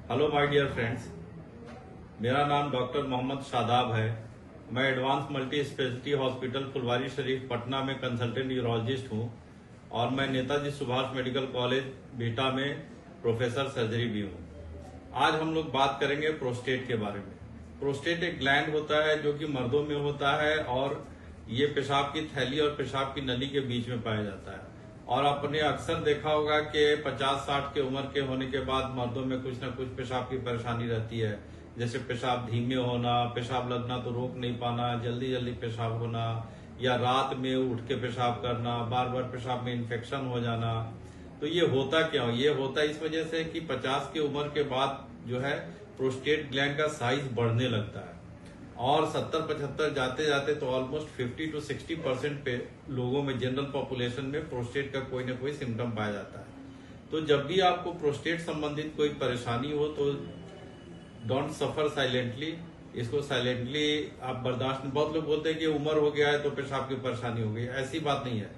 Hello my dear friends, मेरा नाम doctor Mohammad Shadab है। मैं advance multi speciality hospital Phulwari Sharif Patna में कंसल्टेंट यूरोलॉजिस्ट हूं और मैं Netaji Subhash medical college beta में प्रोफेसर सर्जरी भी हूं। आज हम लोग बात करेंगे प्रोस्टेट के बारे में। प्रोस्टेट एक ग्लैंड होता है जो कि मर्दों में होता है और ये पेशाब की थैली और पेशाब की नली के बीच में पाया जाता है। और आपने अक्सर देखा होगा कि 50-60 के उम्र के होने के बाद मर्दों में कुछ ना कुछ पेशाब की परेशानी रहती है, जैसे पेशाब धीमे होना, पेशाब लगना तो रोक नहीं पाना, जल्दी जल्दी पेशाब होना, या रात में उठ के पेशाब करना, बार बार पेशाब में इन्फेक्शन हो जाना। तो ये होता क्यों? ये होता इस वजह से कि 50 की उम्र के बाद जो है प्रोस्टेट ग्लैंड का साइज बढ़ने लगता है और 70-75 जाते जाते तो ऑलमोस्ट 50 to 60% पे लोगों में, जनरल पॉपुलेशन में प्रोस्टेट का कोई ना कोई सिम्टम पाया जाता है। तो जब भी आपको प्रोस्टेट संबंधित कोई परेशानी हो तो डोंट सफर साइलेंटली। इसको साइलेंटली आप बर्दाश्त। बहुत लोग बोलते हैं कि उम्र हो गया है तो पेशाब की परेशानी हो गई। ऐसी बात नहीं है।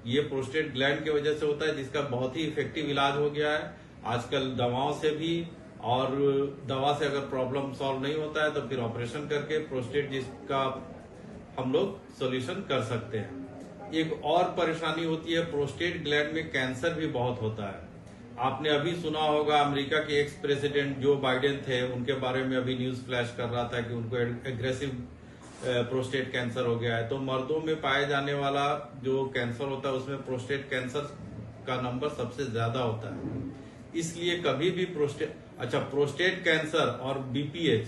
ये प्रोस्टेट ग्लैंड की वजह से होता है, जिसका बहुत ही इफेक्टिव इलाज हो गया है आजकल दवाओं से भी। और दवा से अगर प्रॉब्लम सॉल्व नहीं होता है तो फिर ऑपरेशन करके प्रोस्टेट जिसका हम लोग सॉल्यूशन कर सकते हैं। एक और परेशानी होती है, प्रोस्टेट ग्लैंड में कैंसर भी बहुत होता है। आपने अभी सुना होगा अमेरिका के एक्स प्रेसिडेंट जो बाइडेन थे, उनके बारे में अभी न्यूज फ्लैश कर रहा था कि उनको एग्रेसिव प्रोस्टेट कैंसर हो गया है। तो मर्दों में पाए जाने वाला जो कैंसर होता है उसमें प्रोस्टेट कैंसर का नंबर सबसे ज्यादा होता है। इसलिए कभी भी प्रोस्टेट कैंसर और बीपीएच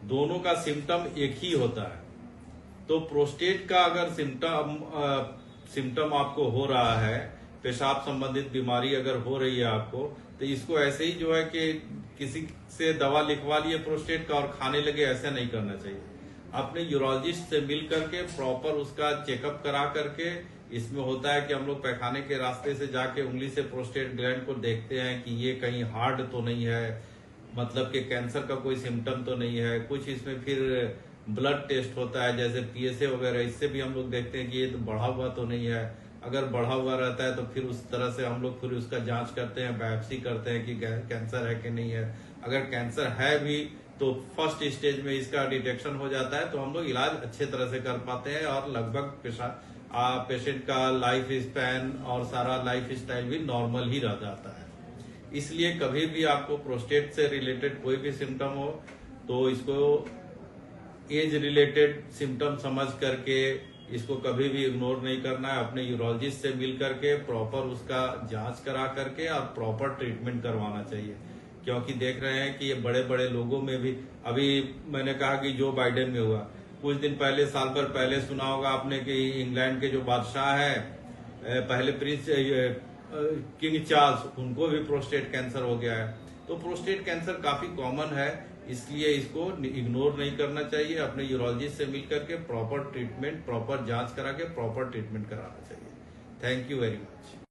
दोनों का सिम्टम एक ही होता है। तो प्रोस्टेट का अगर सिम्टम आपको हो रहा है, पेशाब संबंधित बीमारी अगर हो रही है आपको, तो इसको ऐसे ही जो है कि किसी से दवा लिखवा लिए प्रोस्टेट का और खाने लगे, ऐसा नहीं करना चाहिए। अपने यूरोलॉजिस्ट से मिल करके प्रॉपर उसका चेकअप करा करके, इसमें होता है कि हम लोग पैखाने के रास्ते से जाके उंगली से प्रोस्टेट ग्लैंड को देखते हैं कि ये कहीं हार्ड तो नहीं है, मतलब कि कैंसर का कोई सिम्टम तो नहीं है। कुछ इसमें फिर ब्लड टेस्ट होता है जैसे पीएसए वगैरह, इससे भी हम लोग देखते हैं कि ये तो बढ़ा हुआ तो नहीं है। अगर बढ़ा हुआ रहता है तो फिर उस तरह से हम लोग फिर उसका जांच करते हैं, बायोप्सी करते हैं कि कैंसर है कि नहीं है। अगर कैंसर है भी तो फर्स्ट स्टेज में इसका डिटेक्शन हो जाता है तो हम लोग इलाज अच्छे तरह से कर पाते हैं और लगभग पेशेंट का लाइफ स्पैन और सारा लाइफ स्टाइल भी नॉर्मल ही रह जाता है। इसलिए कभी भी आपको प्रोस्टेट से रिलेटेड कोई भी सिम्टम हो तो इसको एज रिलेटेड सिम्टम समझ करके इसको कभी भी इग्नोर नहीं करना है। अपने यूरोलॉजिस्ट से मिल करके प्रॉपर उसका जांच करा करके और प्रॉपर ट्रीटमेंट करवाना चाहिए, क्योंकि देख रहे हैं कि ये बड़े बड़े लोगों में भी, अभी मैंने कहा कि जो बाइडेन में हुआ, कुछ दिन पहले, साल भर पहले सुना होगा आपने कि इंग्लैंड के जो बादशाह है, पहले प्रिंस किंग चार्ल्स, उनको भी प्रोस्टेट कैंसर हो गया है। तो प्रोस्टेट कैंसर काफी कॉमन है, इसलिए इसको इग्नोर नहीं करना चाहिए। अपने यूरोलॉजिस्ट से मिल करके प्रॉपर ट्रीटमेंट, प्रॉपर जांच करा के प्रॉपर ट्रीटमेंट कराना चाहिए। Thank you very much.